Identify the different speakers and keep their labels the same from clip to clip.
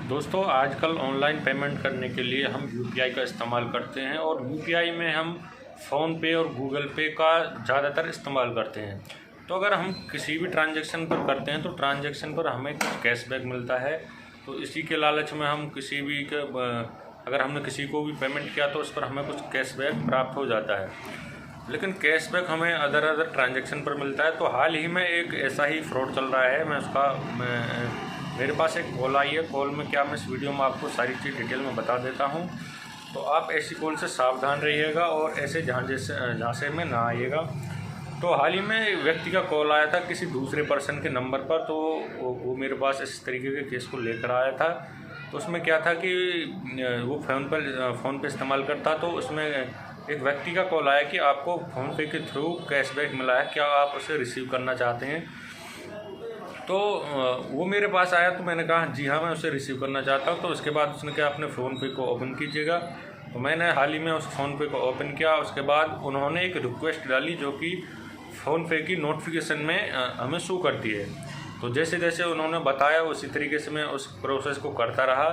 Speaker 1: दोस्तों आजकल online payment करने के लिए हम यूपीआई का इस्तेमाल करते हैं और यूपीआई में हम फ़ोनपे और गूगल पे का ज़्यादातर इस्तेमाल करते हैं। तो अगर हम किसी भी ट्रांजैक्शन पर करते हैं तो ट्रांजैक्शन पर हमें कुछ कैशबैक मिलता है। तो इसी के लालच में हम किसी भी अगर हमने किसी को भी पेमेंट किया तो उस पर हमें कुछ कैशबैक प्राप्त हो जाता है, लेकिन कैशबैक हमें अदर ट्रांजैक्शन पर मिलता है। तो हाल ही में एक ऐसा ही फ्रॉड चल रहा है। मेरे पास एक कॉल आई है। कॉल में क्या, मैं इस वीडियो में आपको सारी चीज़ डिटेल में बता देता हूं। तो आप ऐसी कॉल से सावधान रहिएगा और ऐसे झांसे में ना आइएगा। तो हाल ही में व्यक्ति का कॉल आया था किसी दूसरे पर्सन के नंबर पर। तो वो मेरे पास इस तरीके के केस को लेकर आया था। तो उसमें क्या था कि वो फ़ोन पे इस्तेमाल करता। तो उसमें एक व्यक्ति का कॉल आया कि आपको फ़ोनपे के थ्रू कैशबैक मिला है, क्या आप उसे रिसीव करना चाहते हैं। तो वो मेरे पास आया तो मैंने कहा जी हाँ, मैं उसे रिसीव करना चाहता हूँ। तो उसके बाद उसने कहा अपने फ़ोनपे को ओपन कीजिएगा। तो मैंने हाल ही में उस फ़ोनपे को ओपन किया। उसके बाद उन्होंने एक रिक्वेस्ट डाली जो कि फ़ोनपे की नोटिफिकेशन में हमें शो करती है। तो जैसे जैसे उन्होंने बताया उसी तरीके से मैं उस प्रोसेस को करता रहा।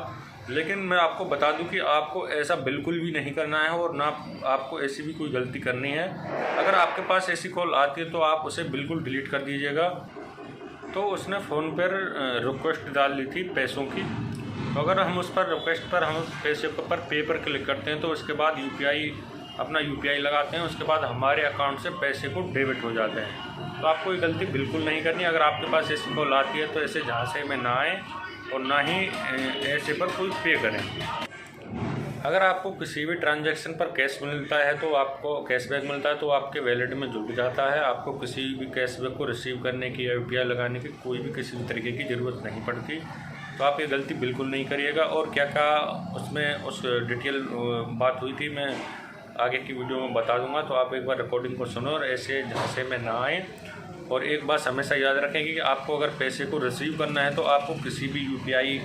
Speaker 1: लेकिन मैं आपको बता दूं कि आपको ऐसा बिल्कुल भी नहीं करना है और ना आपको ऐसी भी कोई गलती करनी है। अगर आपके पास ऐसी कॉल आती है तो आप उसे बिल्कुल डिलीट कर दीजिएगा। तो उसने फ़ोन पर रिक्वेस्ट डाल दी थी पैसों की। तो अगर हम उस पर रिक्वेस्ट पर हम पैसे पर पे पर क्लिक करते हैं तो उसके बाद अपना यूपीआई लगाते हैं, उसके बाद हमारे अकाउंट से पैसे को डेबिट हो जाते हैं। तो आपको ये गलती बिल्कुल नहीं करनी। अगर आपके पास ऐसी कॉल आती है तो ऐसे झांसे में ना आए और ना ही ऐसे पर कोई पे करें। अगर आपको किसी भी ट्रांजैक्शन पर कैश मिलता है तो आपको कैशबैक मिलता है तो आपके वैलेट में जुड़ जाता है। आपको किसी भी कैशबैक को रिसीव करने की या यूपीआई लगाने की कोई भी किसी भी तरीके की ज़रूरत नहीं पड़ती। तो आप ये गलती बिल्कुल नहीं करिएगा। और क्या क्या उसमें उस डिटेल बात हुई थी मैं आगे की वीडियो में बता दूंगा। तो आप एक बार रिकॉर्डिंग को सुनो और ऐसे झांसे में ना आए। और एक बात हमेशा याद रखें कि आपको अगर पैसे को रिसीव करना है तो आपको किसी भी यूपीआई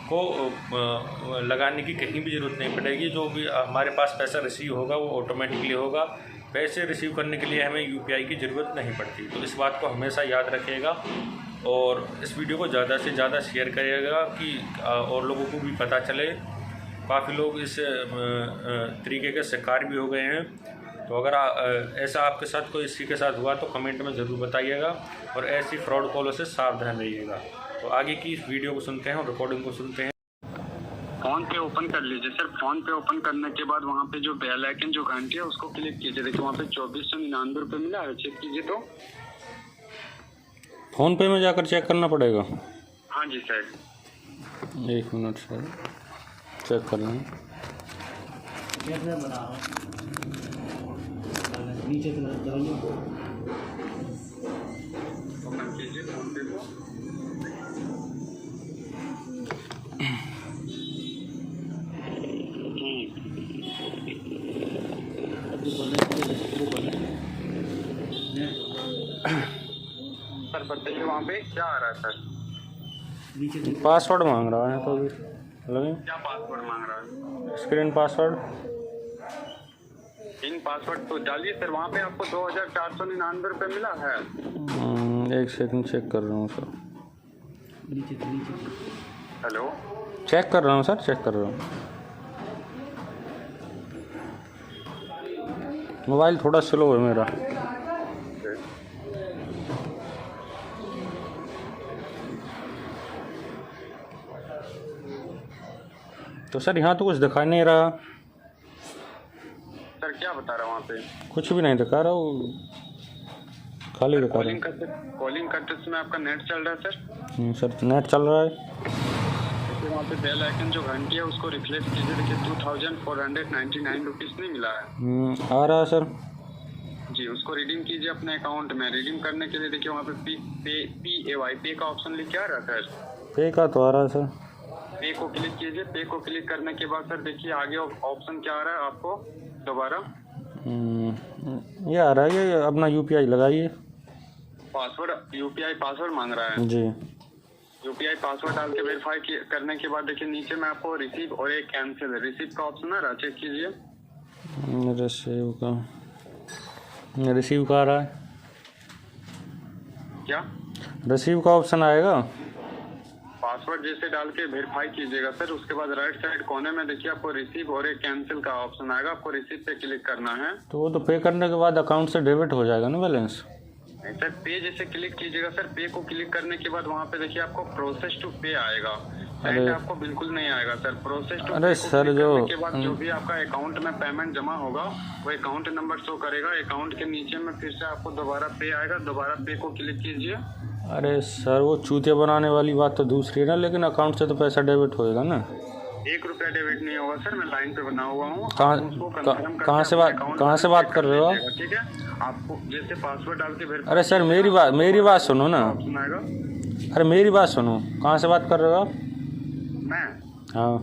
Speaker 1: को लगाने की कहीं भी ज़रूरत नहीं पड़ेगी। जो भी हमारे पास पैसा रिसीव होगा वो ऑटोमेटिकली होगा। पैसे रिसीव करने के लिए हमें यूपीआई की ज़रूरत नहीं पड़ती। तो इस बात को हमेशा याद रखिएगा और इस वीडियो को ज़्यादा से ज़्यादा शेयर करिएगा कि और लोगों को भी पता चले। काफ़ी लोग इस तरीके के शिकार भी हो गए हैं। तो अगर ऐसा आपके साथ कोई इसी के साथ हुआ तो कमेंट में ज़रूर बताइएगा और ऐसी फ्रॉड कॉलों से सावधान रहिएगा। तो आगे की इस वीडियो को सुनते हैं और रिकॉर्डिंग को सुनते हैं।
Speaker 2: फोन पे ओपन कर लीजिए सर। फोन पे ओपन करने के बाद वहाँ पे जो बेल आइकन जो घंटी है उसको क्लिक कीजिए। देखिए वहाँ पे 2499 रुपये मिला है, चेक कीजिए। तो
Speaker 1: फ़ोन पे में जाकर चेक करना पड़ेगा।
Speaker 2: हाँ जी सर।
Speaker 1: 1 मिनट सर, चेक कर लें।
Speaker 2: ओपन कीजिए फोन पे को। सर बताइए वहाँ पे क्या आ रहा है सर?
Speaker 1: पासवर्ड मांग रहा है। तो अभी लगे
Speaker 2: क्या पासवर्ड मांग रहा है?
Speaker 1: Screen password.
Speaker 2: इन पासवर्ड तो डालिए सर। वहाँ पे आपको 2499 रुपये मिला है।
Speaker 1: 1 सेकंड चेक कर रहा हूँ सर।
Speaker 2: हेलो,
Speaker 1: चेक कर रहा हूँ सर, चेक कर रहा हूँ। मोबाइल थोड़ा स्लो है मेरा। तो सर यहाँ तो कुछ दिखा नहीं रहा।
Speaker 2: सर क्या बता रहा है वहाँ पे?
Speaker 1: कुछ भी नहीं दिखा रहा, वो खाली दिखा रहा है।
Speaker 2: कॉलिंग करते समय आपका नेट चल रहा है सर?
Speaker 1: सर नेट चल रहा है।
Speaker 2: देखिए वहाँ पे बेल आइकन जो घंटी है उसको रिफ्लेक्ट कीजिए। देखिए 2499 रुपीज़ नहीं मिला है।
Speaker 1: आ रहा है सर
Speaker 2: जी। उसको रिडीम कीजिए अपने अकाउंट में। रिडीम करने के लिए देखिए वहाँ पे पे का ऑप्शन लिख के आ रहा है सर।
Speaker 1: पे का तो आ रहा है सर।
Speaker 2: पे को क्लिक कीजिए। पे को क्लिक करने के बाद सर देखिए आगे ऑप्शन क्या आ रहा है आपको दोबारा?
Speaker 1: ये आ रहा है, ये अपना यूपीआई लगाइए।
Speaker 2: पासवर्ड, यूपीआई पासवर्ड मांग रहा है
Speaker 1: जी।
Speaker 2: यूपीआई पासवर्ड डाल के वेरीफाई करने के बाद देखिए नीचे में आपको रिसीव और एक कैंसिल रिसीव का ऑप्शन आ रहा है, चेक कीजिए।
Speaker 1: रिसीव का आ रहा है।
Speaker 2: क्या
Speaker 1: रिसीव का ऑप्शन आएगा?
Speaker 2: पासवर्ड जैसे डाल के वेरीफाई कीजिएगा सर। उसके बाद राइट साइड कोने में देखिए आपको रिसीव और एक कैंसिल का ऑप्शन आएगा, आपको रिसीव पे क्लिक करना है।
Speaker 1: तो वो तो पे करने के बाद अकाउंट से डेबिट हो जाएगा ना बैलेंस?
Speaker 2: नहीं सर, पे जैसे क्लिक कीजिएगा सर, पे को क्लिक करने के बाद वहाँ पे देखिए आपको प्रोसेस टू पे आएगा।
Speaker 1: अरे
Speaker 2: आपको बिल्कुल नहीं आएगा सर प्रोसेस टू।
Speaker 1: अरे सर
Speaker 2: के बाद जो भी आपका अकाउंट में पेमेंट जमा होगा वो अकाउंट नंबर शो करेगा। अकाउंट के नीचे में फिर से आपको दोबारा पे आएगा, दोबारा पे को क्लिक कीजिए।
Speaker 1: अरे सर वो चूतिया बनाने वाली बात तो दूसरी है ना, लेकिन अकाउंट से तो पैसा डेबिट होएगा ना?
Speaker 2: 1 रुपया डेबिट नहीं होगा सर, मैं लाइन पे बना हुआ हूँ।
Speaker 1: कहाँ से बात कर रहे हो आप?
Speaker 2: ठीक है, आपको जैसे पासवर्ड डाल के
Speaker 1: अरे सर मेरी बात सुनो ना। अरे मेरी बात सुनो, कहाँ से बात कर रहे हो आप?
Speaker 2: मैं
Speaker 1: हाँ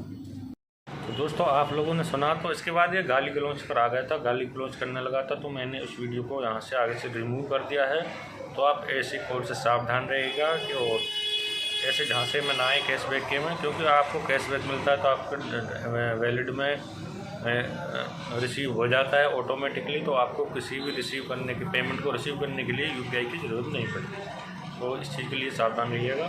Speaker 1: तो दोस्तों आप लोगों ने सुना, तो इसके बाद ये गाली गलौज पर आ गया था, गाली गलौज करने लगा था, तो मैंने उस वीडियो को यहाँ से आगे से रिमूव कर दिया है। तो आप ऐसी कॉल से सावधान रहिएगा कि और ऐसे झांसे में ना आए कैशबैक के में, क्योंकि आपको कैशबैक मिलता है तो आपके वैलिड में रिसीव हो जाता है ऑटोमेटिकली। तो आपको किसी भी रिसीव करने की पेमेंट को रिसीव करने के लिए UPI की ज़रूरत नहीं पड़ती। तो इस चीज़ के लिए सावधान रहिएगा।